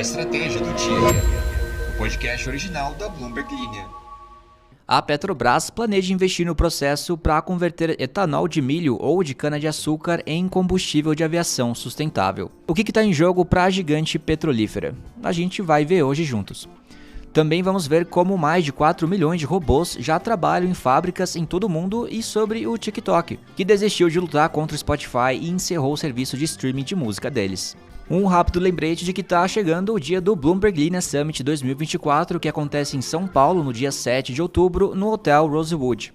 estratégia do dia. O podcast original da Bloomberg Linha. A Petrobras planeja investir no processo para converter etanol de milho ou de cana-de-açúcar em combustível de aviação sustentável. O que está em jogo para a gigante petrolífera? A gente vai ver hoje juntos. Também vamos ver como mais de 4 milhões de robôs já trabalham em fábricas em todo o mundo e sobre o TikTok, que desistiu de lutar contra o Spotify e encerrou o serviço de streaming de música deles. Um rápido lembrete de que está chegando o dia do Bloomberg Linha Summit 2024, que acontece em São Paulo no dia 7 de outubro, no Hotel Rosewood.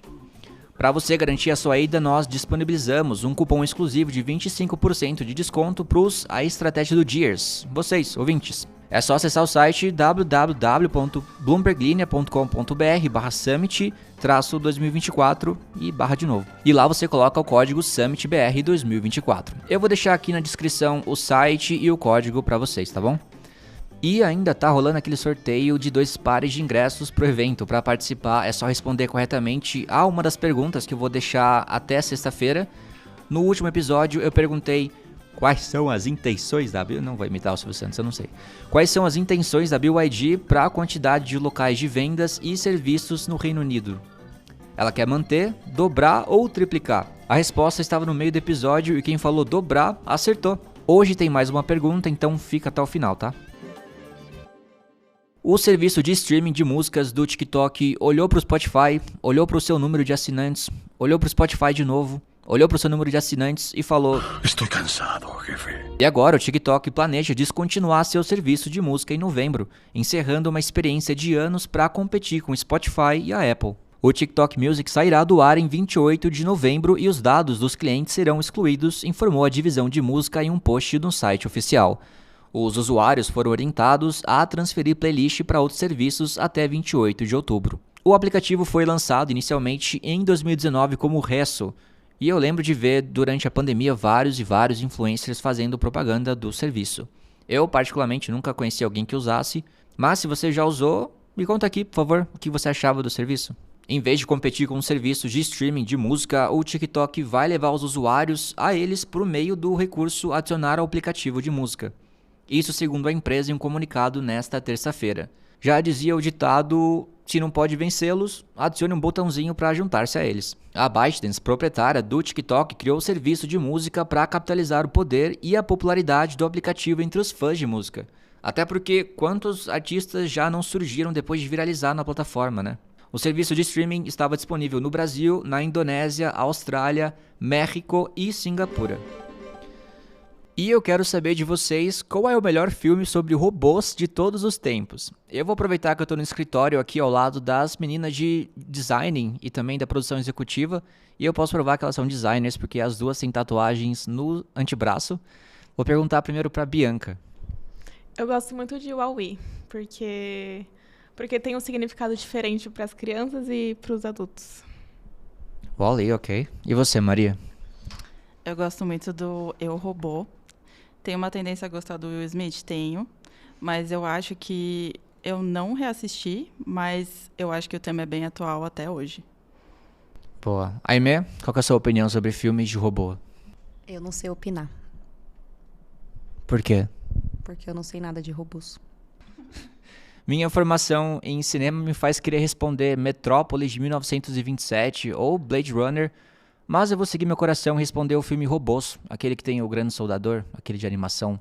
Para você garantir a sua ida, nós disponibilizamos um cupom exclusivo de 25% de desconto para a estratégia do Dias, vocês, ouvintes. É só acessar o site www.bloomberglinea.com.br/summit-2024 e barra de novo. E lá você coloca o código SummitBR2024. Eu vou deixar aqui na descrição o site e o código para vocês, tá bom? E ainda tá rolando aquele sorteio de 2 pares de ingressos pro evento. Para participar é só responder corretamente a uma das perguntas que eu vou deixar até sexta-feira. No último episódio eu perguntei quais são as intenções da BYD, não vou imitar o Silvio Santos, eu não sei. Quais são as intenções da BYD para a quantidade de locais de vendas e serviços no Reino Unido? Ela quer manter, dobrar ou triplicar? A resposta estava no meio do episódio e quem falou dobrar acertou. Hoje tem mais uma pergunta, então fica até o final, tá? O serviço de streaming de músicas do TikTok olhou para o Spotify, olhou para o seu número de assinantes, olhou para o Spotify de novo, olhou para o seu número de assinantes e falou: Estou cansado, jefe. E agora o TikTok planeja descontinuar seu serviço de música em novembro, encerrando uma experiência de anos para competir com o Spotify e a Apple. O TikTok Music sairá do ar em 28 de novembro e os dados dos clientes serão excluídos, informou a divisão de música em um post no site oficial. Os usuários foram orientados a transferir playlist para outros serviços até 28 de outubro. O aplicativo foi lançado inicialmente em 2019 como Resso, e eu lembro de ver durante a pandemia vários influencers fazendo propaganda do serviço. Eu particularmente nunca conheci alguém que usasse, mas se você já usou, me conta aqui, por favor, o que você achava do serviço. Em vez de competir com os serviços de streaming de música, o TikTok vai levar os usuários a eles por meio do recurso adicionar ao aplicativo de música. Isso segundo a empresa em um comunicado nesta terça-feira. Já dizia o ditado: se não pode vencê-los, adicione um botãozinho para juntar-se a eles. A ByteDance, proprietária do TikTok, criou o serviço de música para capitalizar o poder e a popularidade do aplicativo entre os fãs de música. Até porque quantos artistas já não surgiram depois de viralizar na plataforma, né? O serviço de streaming estava disponível no Brasil, na Indonésia, Austrália, México e Singapura. E eu quero saber de vocês qual é o melhor filme sobre robôs de todos os tempos. Eu vou aproveitar que eu estou no escritório aqui ao lado das meninas de design e também da produção executiva, e eu posso provar que elas são designers porque as duas têm tatuagens no antebraço. Vou perguntar primeiro para Bianca. Eu gosto muito de Wall-E, porque tem um significado diferente para as crianças e para os adultos. Wall-E, ok. E você, Maria? Eu gosto muito do Eu, Robô. Tenho uma tendência a gostar do Will Smith? Tenho. Mas eu acho que eu não reassisti, mas eu acho que o tema é bem atual até hoje. Boa. Aimee, qual que é a sua opinião sobre filmes de robô? Eu não sei opinar, Por quê? porque eu não sei nada de robôs. Minha formação em cinema me faz querer responder Metrópolis de 1927 ou Blade Runner, mas eu vou seguir meu coração e responder o filme Robôs, aquele que tem o Grande Soldador, aquele de animação.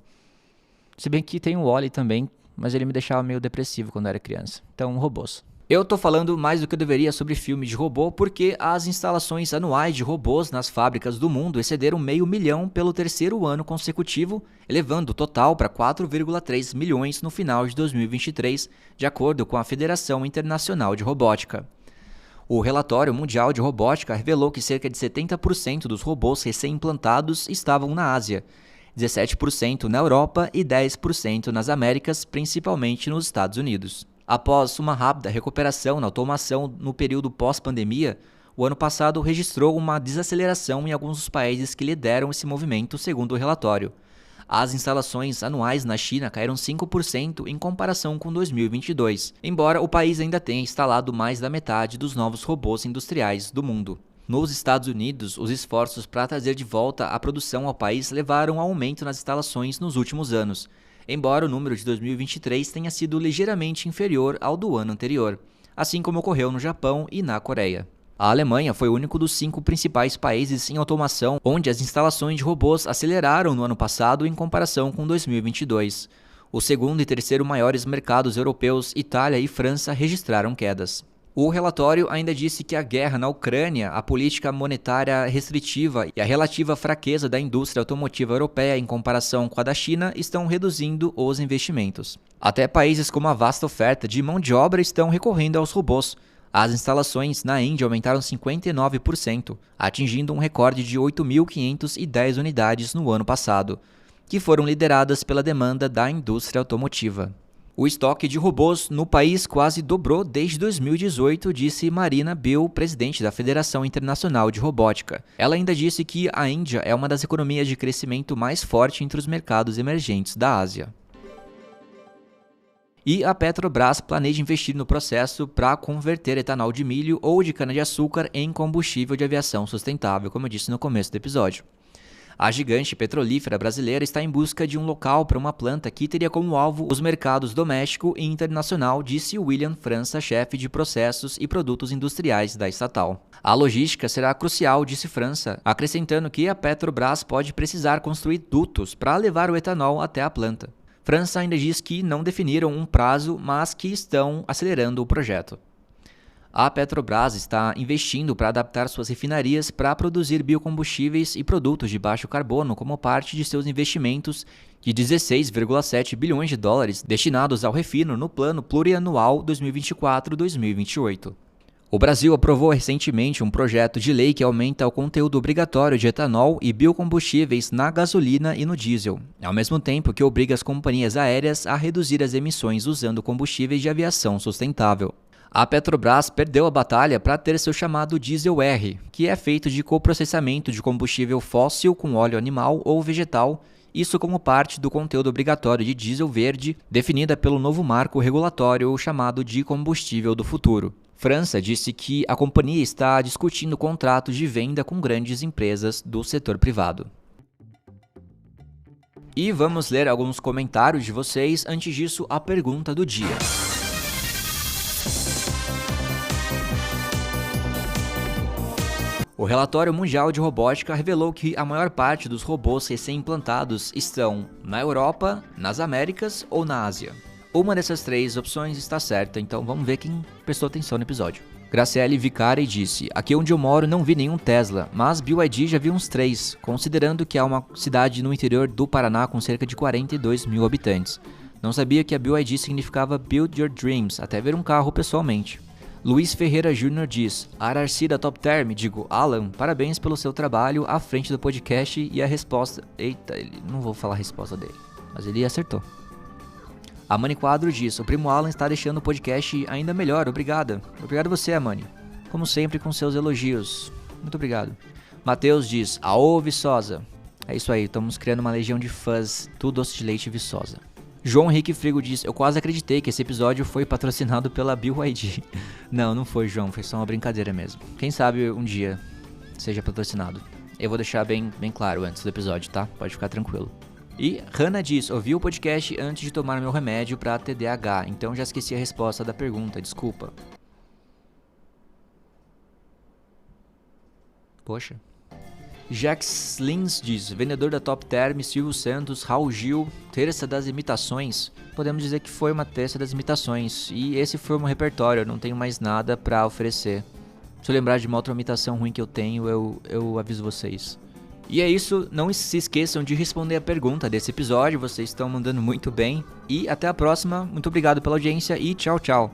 Se bem que tem o Wall-E também, mas ele me deixava meio depressivo quando eu era criança. Então, Robôs. Eu tô falando mais do que eu deveria sobre filmes de robô porque as instalações anuais de robôs nas fábricas do mundo excederam 500 mil pelo terceiro ano consecutivo, elevando o total para 4,3 milhões no final de 2023, de acordo com a Federação Internacional de Robótica. O relatório mundial de robótica revelou que cerca de 70% dos robôs recém-implantados estavam na Ásia, 17% na Europa e 10% nas Américas, principalmente nos Estados Unidos. Após uma rápida recuperação na automação no período pós-pandemia, o ano passado registrou uma desaceleração em alguns dos países que lideram esse movimento, segundo o relatório. As instalações anuais na China caíram 5% em comparação com 2022, embora o país ainda tenha instalado mais da metade dos novos robôs industriais do mundo. Nos Estados Unidos, os esforços para trazer de volta a produção ao país levaram ao aumento nas instalações nos últimos anos. embora o número de 2023 tenha sido ligeiramente inferior ao do ano anterior, assim como ocorreu no Japão e na Coreia. A Alemanha foi o único dos 5 principais países em automação onde as instalações de robôs aceleraram no ano passado em comparação com 2022. O segundo e terceiro maiores mercados europeus, Itália e França, registraram quedas. O relatório ainda disse que a guerra na Ucrânia, a política monetária restritiva e a relativa fraqueza da indústria automotiva europeia em comparação com a da China estão reduzindo os investimentos. Até países como a vasta oferta de mão de obra estão recorrendo aos robôs. As instalações na Índia aumentaram 59%, atingindo um recorde de 8.510 unidades no ano passado, que foram lideradas pela demanda da indústria automotiva. O estoque de robôs no país quase dobrou desde 2018, disse Marina Bill, presidente da Federação Internacional de Robótica. Ela ainda disse que a Índia é uma das economias de crescimento mais forte entre os mercados emergentes da Ásia. E a Petrobras planeja investir no processo para converter etanol de milho ou de cana-de-açúcar em combustível de aviação sustentável, como eu disse no começo do episódio. A gigante petrolífera brasileira está em busca de um local para uma planta que teria como alvo os mercados doméstico e internacional, disse William França, chefe de processos e produtos industriais da estatal. A logística será crucial, disse França, acrescentando que a Petrobras pode precisar construir dutos para levar o etanol até a planta. França ainda diz que não definiram um prazo, mas que estão acelerando o projeto. A Petrobras está investindo para adaptar suas refinarias para produzir biocombustíveis e produtos de baixo carbono como parte de seus investimentos de 16,7 bilhões de dólares destinados ao refino no Plano Plurianual 2024-2028. O Brasil aprovou recentemente um projeto de lei que aumenta o conteúdo obrigatório de etanol e biocombustíveis na gasolina e no diesel, ao mesmo tempo que obriga as companhias aéreas a reduzir as emissões usando combustíveis de aviação sustentável. A Petrobras perdeu a batalha para ter seu chamado Diesel R, que é feito de coprocessamento de combustível fóssil com óleo animal ou vegetal, isso como parte do conteúdo obrigatório de diesel verde, definida pelo novo marco regulatório chamado de combustível do futuro. França disse que a companhia está discutindo contratos de venda com grandes empresas do setor privado. E vamos ler alguns comentários de vocês. Antes disso, a pergunta do dia. O relatório mundial de robótica revelou que a maior parte dos robôs recém-implantados estão na Europa, nas Américas ou na Ásia. Uma dessas 3 opções está certa, então vamos ver quem prestou atenção no episódio. Graciele Vicari disse: aqui onde eu moro não vi nenhum Tesla, mas BYD já vi uns 3, considerando que há uma cidade no interior do Paraná com cerca de 42 mil habitantes. Não sabia que a BYD significava Build Your Dreams, até ver um carro pessoalmente. Luiz Ferreira Jr. diz: Ararcida Top Term, digo, Alan, parabéns pelo seu trabalho à frente do podcast e a resposta... Eita, não vou falar a resposta dele, mas ele acertou. A Mani Quadro diz: o primo Alan está deixando o podcast ainda melhor, obrigada. Obrigado você, Amani. Como sempre, com seus elogios. Muito obrigado. Matheus diz: aô, Viçosa. É isso aí, estamos criando uma legião de fãs, tudo doce de leite Viçosa. João Henrique Frigo diz: eu quase acreditei que esse episódio foi patrocinado pela BYD. Não foi, João, foi só uma brincadeira mesmo. Quem sabe um dia seja patrocinado. Eu vou deixar bem claro antes do episódio, tá? Pode ficar tranquilo. E Hannah diz: ouvi o podcast antes de tomar meu remédio para TDAH, então já esqueci a resposta da pergunta, desculpa. Poxa. Jax Lins diz: vendedor da Top Term, Silvio Santos, Raul Gil, terça das imitações. Podemos dizer que foi uma terça das imitações, e esse foi o meu repertório, eu não tenho mais nada para oferecer. Se eu lembrar de uma outra imitação ruim que eu tenho, eu aviso vocês. E é isso, não se esqueçam de responder a pergunta desse episódio, vocês estão mandando muito bem. E até a próxima, muito obrigado pela audiência e tchau, tchau.